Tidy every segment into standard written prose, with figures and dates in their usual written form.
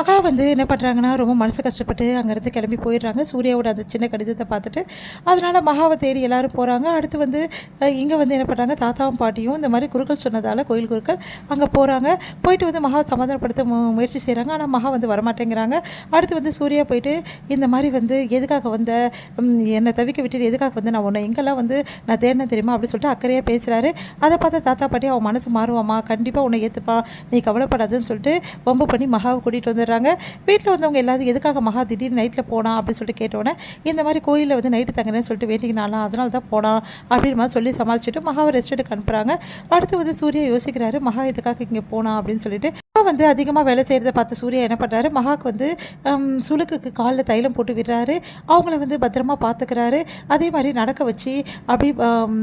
மகா வந்து என்ன பண்ணுறாங்கன்னா, ரொம்ப மனசு கஷ்டப்பட்டு அங்கேருந்து கிளம்பி போயிடுறாங்க. சூர்யாவோட அந்த சின்ன கடிதத்தை பார்த்துட்டு, அதனால் மகாவை தேடி எல்லோரும் போகிறாங்க. அடுத்து வந்து இங்கே வந்து என்ன பண்ணுறாங்க, தாத்தாவும் பாட்டியும் இந்த மாதிரி குருக்கள் சொன்னதால், கோயில் குருக்கள் அங்கே போகிறாங்க. போயிட்டு வந்து மகாவை சமாதானப்படுத்த முயற்சி செய்கிறாங்க. ஆனால் மகா வந்து வரமாட்டேங்கிறாங்க. அடுத்து வந்து சூர்யா போயிட்டு இந்த மாதிரி வந்து எதுக்காக வந்த, என்னை தவிக்க விட்டுட்டு எதுக்காக வந்து நான் உன்னை எங்கெல்லாம் வந்து நான் தேடினேன் தெரியுமா அப்படின்னு சொல்லிட்டு அக்கறையாக பேசுகிறாரு. அதை பார்த்து தாத்தா பாட்டி அவன் மனசு மாறுவாமா, கண்டிப்பாக உன்னை ஏற்றுப்பான், நீ கவலைப்படாதுன்னு சொல்லிட்டு வம்பு பண்ணி மகாவை கூட்டிகிட்டு வந்துடுறாங்க. வீட்டில் வந்தவங்க எல்லாரும் எதுக்காக மகா திடீர்னு நைட்டில் போனா அப்படின்னு சொல்லிட்டு கேட்டோன்னே, இந்த மாதிரி கோயிலில் வந்து நைட்டு தங்குறேன்னு சொல்லிட்டு வேண்டிக்கினாலாம், அதனால தான் போனா அப்படின்னு மாதிரி சொல்லி சமாளிச்சுட்டு மகாவை ரெஸ்ட் எடுக்க அனுப்புகிறாங்க. அடுத்து வந்து சூர்யா யோசிக்கிறாரு, மகா எதுக்காக இங்கே போனா அப்படின்னு சொல்லிட்டு. வந்து அதிகமாக வேலை செய்கிறத பார்த்து சூர்யா என்ன பண்ணுறாரு, மகாவுக்கு வந்து சுளுக்குக்கு காலில் தைலம் போட்டு விடுறாரு. அவங்கள வந்து பத்திரமா பார்த்துக்கிறாரு. அதே மாதிரி நடக்க வச்சு அப்படி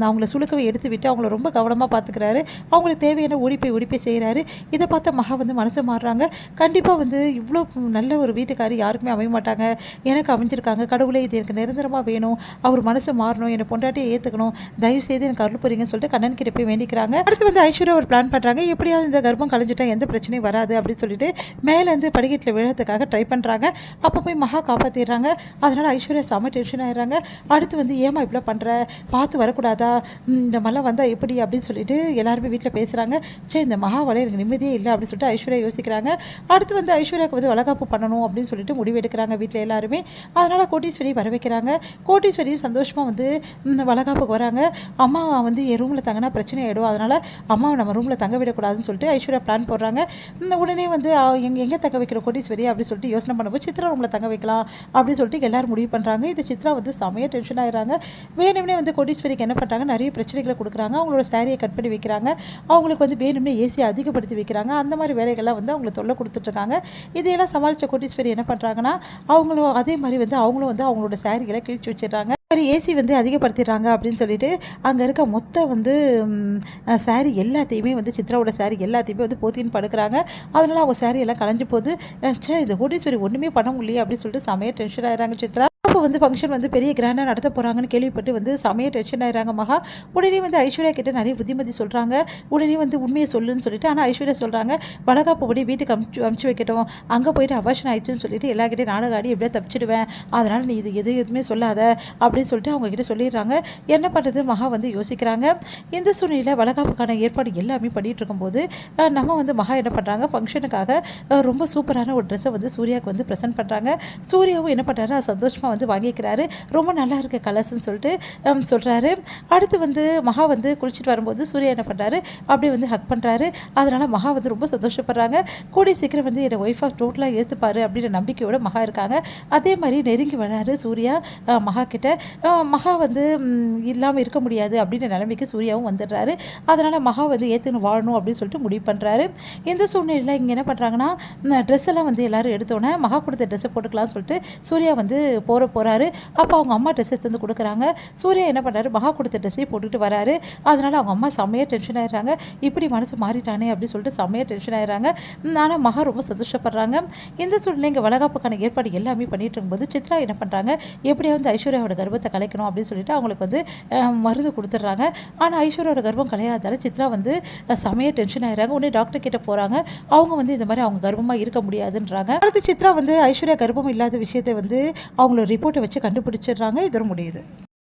அவங்கள சுளுக்கவை எடுத்து விட்டு அவங்கள ரொம்ப கவனமாக பார்த்துக்கிறாரு. அவங்களுக்கு தேவையான ஓடிப்பை செய்கிறாரு. இதை பார்த்த மகா வந்து மனசு மாறுறாங்க. கண்டிப்பாக வந்து இவ்வளோ நல்ல ஒரு வீட்டுக்காரி யாருக்குமே அமைய மாட்டாங்க, எனக்கு அமைஞ்சிருக்காங்க, கடவுளே இது எனக்கு நிரந்தரமாக வேணும், அவர் மனசு மாறணும், என்னை பொண்டாட்டியை ஏற்றுக்கணும், தயவு செய்து எனக்கு அருள் புரியுங்கன்னு சொல்லிட்டு கண்ணன் கிட்ட போய் வேண்டிக்கிறாங்க. அடுத்து வந்து ஐஸ்வர்யா ஒரு பிளான் பண்ணுறாங்க, எப்படியாவது இந்த கர்ப்பம் கலைஞ்சிட்டா எந்த பிரச்சனையும் வராது அப்படின்னு சொல்லிட்டு மேலேருந்து படிக்கட்டில் விழறதுக்காக ட்ரை பண்ணுறாங்க. அப்போ போய் மகா காப்பாற்றிடுறாங்க. அதனால் ஐஸ்வர்யா செம்ம டென்ஷன் ஆயிடுறாங்க. அடுத்து வந்து ஏமா இப்படி பண்ணுற, பார்த்து வரக்கூடாதா, இந்த மாதிரிலாம் வந்தால் எப்படி அப்படின்னு சொல்லிட்டு எல்லாருமே வீட்டில் பேசுகிறாங்க. சரி, இந்த மகாவால் எனக்கு நிம்மதியே இல்லை அப்படின்னு சொல்லிட்டு ஐஸ்வர்யா யோசிக்கிறாங்க. அடுத்து வந்து ஐஸ்வர்யாவுக்கு வந்து வளகாப்பு பண்ணணும் அப்படின்னு சொல்லிட்டு முடிவு எடுக்கிறாங்க வீட்டில் எல்லாருமே. அதனால் கோட்டீஸ்வரி வர வைக்கிறாங்க. கோட்டீஸ்வரியும் சந்தோஷமாக வந்து வளகாப்புக்கு வராங்க. அம்மா வந்து என் ரூமில் தங்கினா பிரச்சனை ஆகிடும், அதனால் அம்மாவை நம்ம ரூமில் தங்க விடக்கூடாதுன்னு சொல்லிட்டு ஐஸ்வர்யா பிளான் போடுறாங்க. உடனே வந்து எங்கே தங்க வைக்கிற கோட்டீஸ்வரி அப்படின்னு சொல்லிட்டு யோசனை பண்ணும்போது சித்ரா ரூமில் தங்க வைக்கலாம் அப்படின்னு சொல்லிட்டு எல்லாரும் முடிவு பண்ணுறாங்க. இது சித்ரா வந்து செமையாக டென்ஷன் ஆகிறாங்க. வேணும்னே வந்து கோட்டீஸ்வரிக்கு என்ன பண்ணுறாங்க, நிறைய பிரச்சனைகளை கொடுக்குறாங்க. அவங்களோட சாரியை கட் பண்ணி வைக்கிறாங்க. அவங்களுக்கு வந்து வேணும்னே ஏசி அதிகப்படுத்தி வைக்கிறாங்க. அந்த மாதிரி வேலைகள்லாம் வந்து அவங்களுக்கு தொல்லை கொடுத்துட்ருக்காங்க. இதையெல்லாம் சமாளித்த கோட்டீஸ்வரி என்ன பண்ணுறாங்கன்னா, அவங்களும் அதே மாதிரி வந்து அவங்களும் வந்து அவங்களோட சாரிகளை கிழிச்சு வச்சிடுறாங்க. ஏசி வந்து அதிகப்படுத்திடுறாங்க அப்படின்னு சொல்லிட்டு அங்கே இருக்க மொத்த வந்து சாரி எல்லாத்தையுமே வந்து சித்ராவோட சாரி எல்லாத்தையுமே வந்து போத்தின்னு படுக்கிறாங்க. அதனால் அவங்க சாரி எல்லாம் கலைஞ்சு போகுது. இந்த கோடீஸ்வரி ஒன்றுமே பண்ண முடியல அப்படின்னு சொல்லிட்டு செமையாக டென்ஷன் ஆகிறாங்க சித்ரா. அப்போ வந்து ஃபங்க்ஷன் வந்து பெரிய கிராண்டாக நடத்த போகிறாங்கன்னு கேள்விப்பட்டு வந்து செமையாக டென்ஷன் ஆகிறாங்க மகா. உடனே வந்து ஐஸ்வர்யா கிட்ட நிறைய புத்திமதி சொல்கிறாங்க. உடனே வந்து உண்மையை சொல்லுன்னு சொல்லிட்டு, ஆனால் ஐஸ்வர்யா சொல்கிறாங்க, வளகாப்பு படி வீட்டுக்கு அமுச்சு வைக்கட்டும், அங்கே போயிட்டு அபாஷன் ஆயிடுச்சுன்னு சொல்லிட்டு எல்லாக்கிட்டே நாடகம் ஆடி எப்படியா தப்பிச்சிடுவேன், அதனால் நீ இது எதுவுமே சொல்லாத அப்படின்னு சொல்லிட்டு அவங்கக்கிட்ட சொல்லிடுறாங்க. என்ன பண்ணுறது மகா வந்து யோசிக்கிறாங்க. இந்த சூழ்நிலையில் வளகாப்புக்கான ஏற்பாடு எல்லாமே பண்ணிகிட்டு இருக்கும்போது நம்ம வந்து மகா என்ன பண்ணுறாங்க, ஃபங்க்ஷனுக்காக ரொம்ப சூப்பரான ஒரு ட்ரெஸ்ஸை வந்து சூர்யாவுக்கு வந்து ப்ரெசென்ட் பண்ணுறாங்க. சூர்யாவும் என்ன பண்ணுறாரு, சந்தோஷமாக வந்து வாங்கிக்கிறாரு. ரொம்ப நல்லா இருக்க கலர்ஸ்ன்னு சொல்லிட்டு சொல்கிறாரு. அடுத்து வந்து மகா வந்து குளிச்சுட்டு வரும்போது சூர்யா என்ன பண்ணுறாரு, அப்படியே வந்து ஹக் பண்ணுறாரு. அதனால் மகா வந்து ரொம்ப சந்தோஷப்படுறாங்க. கூடிய சீக்கிரம் வந்து என்னை ஒய்ஃபாக டோட்டலாக ஏற்றுப்பாரு அப்படின்ற நம்பிக்கையோடு மகா இருக்காங்க. அதே மாதிரி நெருங்கி வராரு சூர்யா மகா கிட்ட. மகா வந்து இல்லாமல் இருக்க முடியாது அப்படின்ற நிலைமைக்கு சூர்யாவும் வந்துடுறாரு. அதனால் மகா வந்து ஏற்றுன்னு வாழணும் அப்படின்னு சொல்லிட்டு முடிவு பண்ணுறாரு. இந்த சூழ்நிலையில் இங்கே என்ன பண்ணுறாங்கன்னா, ட்ரெஸ் எல்லாம் வந்து எல்லோரும் எடுத்தோன்னே மகா கொடுத்த ட்ரெஸ்ஸை போட்டுக்கலாம்னு சொல்லிட்டு சூர்யா வந்து போகிறாரு. அப்போ அவங்க அம்மா ட்ரெஸ் எடுத்து வந்து கொடுக்குறாங்க. சூர்யா என்ன பண்ணுறாரு, மகா கொடுத்த ட்ரெஸ்ஸே போட்டுக்கிட்டு வராரு. அதனால் அவங்க அம்மா செம்மையாக டென்ஷன் ஆகிடுறாங்க. இப்படி மனசு மாறிட்டானே அப்படின்னு சொல்லிட்டு செம்மையாக டென்ஷன் ஆகிடுறாங்க. ஆனால் மகா ரொம்ப சந்தோஷப்படுறாங்க. இந்த சூழ்நிலை இங்கே வளகாப்புக்கான ஏற்பாடு எல்லாமே பண்ணிட்டு இருக்கும்போது சித்ரா என்ன பண்ணுறாங்க, எப்படியாவது ஐஸ்வர்யாவோட கர்ப்பத்தை கலைக்கணும் அப்படின்னு சொல்லிட்டு அவங்களுக்கு வந்து மருந்து கொடுத்துட்றாங்க. ஆனால் ஐஸ்வர்யாவோட கர்ப்பம் கலையாதால சித்ரா வந்து செம்மையாக டென்ஷன் ஆகிடுறாங்க. உடனே டாக்டர் கிட்ட போகிறாங்க. அவங்க வந்து இந்த மாதிரி அவங்க கர்ப்பமாக இருக்க முடியாதுன்றாங்க. அடுத்து சித்ரா வந்து ஐஸ்வர்யா கர்ப்பம் இல்லாத விஷயத்தை வந்து அவங்களோட ரிப்போர்ட்டை வச்சு கண்டுபிடிச்சிடுறாங்க. இதோட முடியுது.